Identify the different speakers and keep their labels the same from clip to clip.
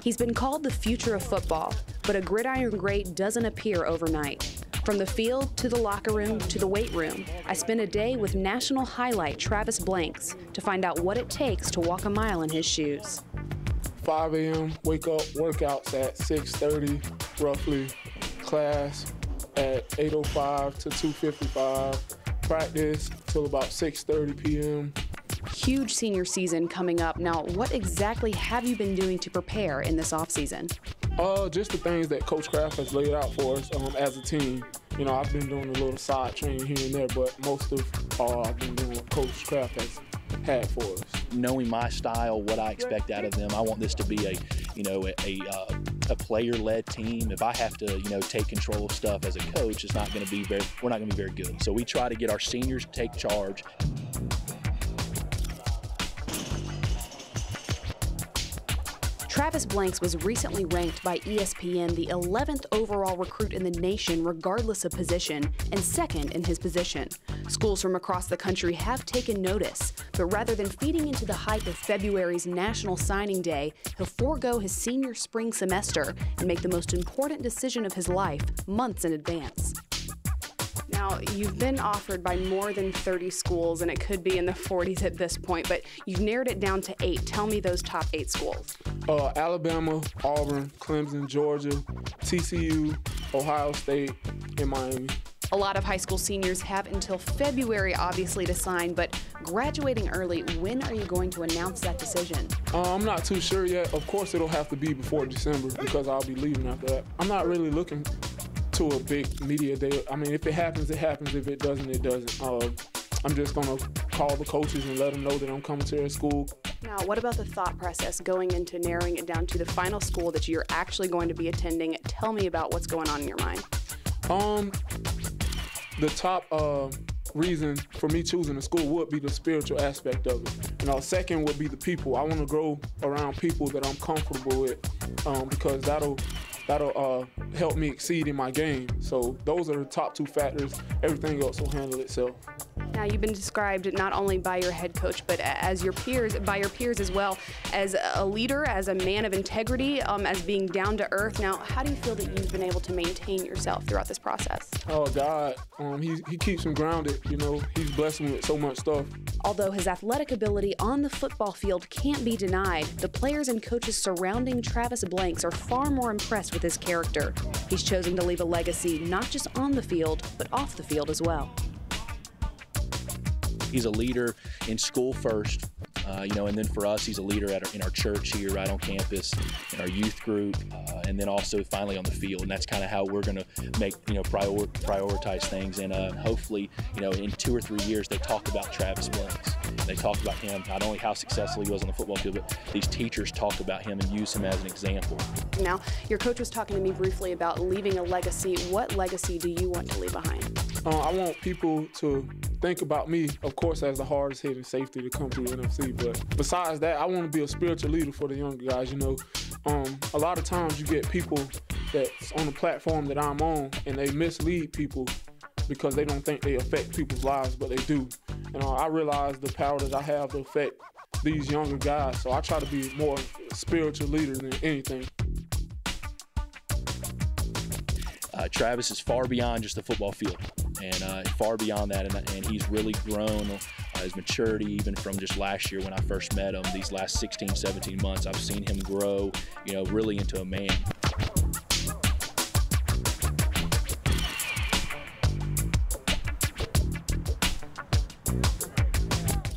Speaker 1: He's been called the future of football, but a gridiron great doesn't appear overnight. From the field to the locker room to the weight room, I spent a day with national highlight Travis Blanks to find out what it takes to walk a mile in his shoes.
Speaker 2: 5 a.m., wake up, workouts at 6:30, roughly, class at 8:05 to 2:55, practice till about 6:30 p.m.
Speaker 1: Huge senior season coming up. Now, what exactly have you been doing to prepare in this offseason?
Speaker 2: Just the things that Coach Kraft has laid out for us as a team. You know, I've been doing a little side training here and there, but most of all, I've been doing what Coach Kraft has had for us.
Speaker 3: Knowing my style, what I expect out of them, I want this to be a player-led team. If I have to, take control of stuff as a coach, we're not going to be very good. So we try to get our seniors to take charge.
Speaker 1: Travis Blanks was recently ranked by ESPN the 11th overall recruit in the nation regardless of position, and second in his position. Schools from across the country have taken notice, but rather than feeding into the hype of February's National Signing Day, he'll forego his senior spring semester and make the most important decision of his life months in advance. Now, you've been offered by more than 30 schools, and it could be in the 40s at this point, but you've narrowed it down to 8. Tell me those top 8 schools.
Speaker 2: Alabama, Auburn, Clemson, Georgia, TCU, Ohio State, and Miami.
Speaker 1: A lot of high school seniors have until February, obviously, to sign, but graduating early, when are you going to announce that decision?
Speaker 2: I'm not too sure yet. Of course, it'll have to be before December because I'll be leaving after that. I'm not really looking to a big media day. I mean, if it happens, it happens. If it doesn't, it doesn't. I'm just going to call the coaches and let them know that I'm coming to their school.
Speaker 1: Now, what about the thought process going into narrowing it down to the final school that you're actually going to be attending? Tell me about what's going on in your mind.
Speaker 2: The top reason for me choosing the school would be the spiritual aspect of it. Second would be the people. I want to grow around people that I'm comfortable with because that'll help me exceed in my game. So those are the top 2 factors. Everything else will handle itself.
Speaker 1: Now, you've been described not only by your head coach, but as your peers, by your peers as well, as a leader, as a man of integrity, as being down to earth. Now, how do you feel that you've been able to maintain yourself throughout this process?
Speaker 2: Oh, God, he keeps me grounded. He's blessed me with so much stuff.
Speaker 1: Although his athletic ability on the football field can't be denied, the players and coaches surrounding Travis Blanks are far more impressed with his character. He's chosen to leave a legacy not just on the field, but off the field as well.
Speaker 3: He's a leader in school first, and then for us, he's a leader in our church here right on campus, in our youth group, and then also finally on the field. And that's kind of how we're going to make, prioritize things. And hopefully, in 2 or 3 years, they talk about Travis Blanks. They talk about him, not only how successful he was on the football field, but these teachers talk about him and use him as an example. Now,
Speaker 1: your coach was talking to me briefly about leaving a legacy. What legacy do you want to leave behind?
Speaker 2: I want people to think about me, of course, as the hardest hitting safety to come through NFC. But besides that, I want to be a spiritual leader for the younger guys. A lot of times you get people that's on the platform that I'm on, and they mislead people because they don't think they affect people's lives, but they do. I realize the power that I have to affect these younger guys, so I try to be more spiritual leader than anything.
Speaker 3: Travis is far beyond just the football field, and far beyond that, and he's really grown his maturity even from just last year when I first met him. These last 16, 17 months, I've seen him grow, really into a man.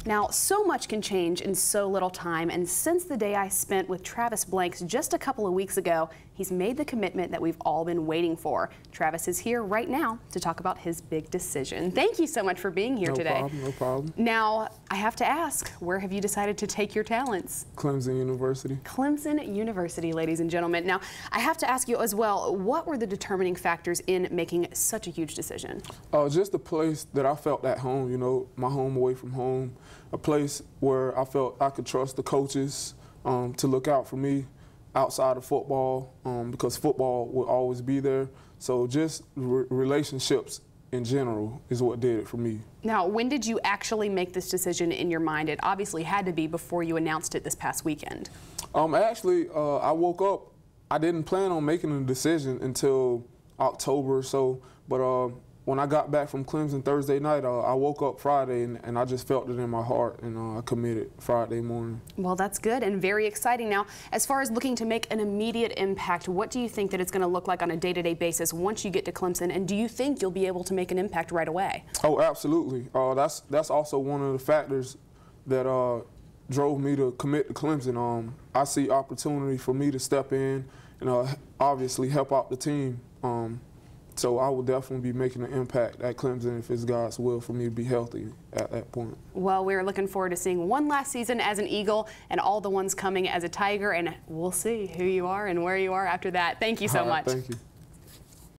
Speaker 1: Now, so much can change in so little time, and since the day I spent with Travis Blanks just a couple of weeks ago, he's made the commitment that we've all been waiting for. Travis is here right now to talk about his big decision. Thank you so much for being here today.
Speaker 2: No problem.
Speaker 1: Now, I have to ask, where have you decided to take your talents?
Speaker 2: Clemson University.
Speaker 1: Clemson University, ladies and gentlemen. Now, I have to ask you as well, what were the determining factors in making such a huge decision?
Speaker 2: Just a place that I felt at home, my home away from home. A place where I felt I could trust the coaches to look out for me outside of football because football will always be there. So just relationships in general is what did it for me.
Speaker 1: Now, when did you actually make this decision in your mind? It obviously had to be before you announced it this past weekend.
Speaker 2: Actually, I woke up, I didn't plan on making a decision until October or so, but when I got back from Clemson Thursday night, I woke up Friday and I just felt it in my heart, and I committed Friday morning.
Speaker 1: Well, that's good and very exciting. Now, as far as looking to make an immediate impact, what do you think that it's going to look like on a day-to-day basis once you get to Clemson, and do you think you'll be able to make an impact right away? Oh,
Speaker 2: absolutely. That's also one of the factors that drove me to commit to Clemson. I see opportunity for me to step in and obviously help out the team. So I will definitely be making an impact at Clemson if it's God's will for me to be healthy at that point.
Speaker 1: Well, we're looking forward to seeing one last season as an Eagle and all the ones coming as a Tiger, and we'll see who you are and where you are after that. Thank you so much.
Speaker 2: Thank you.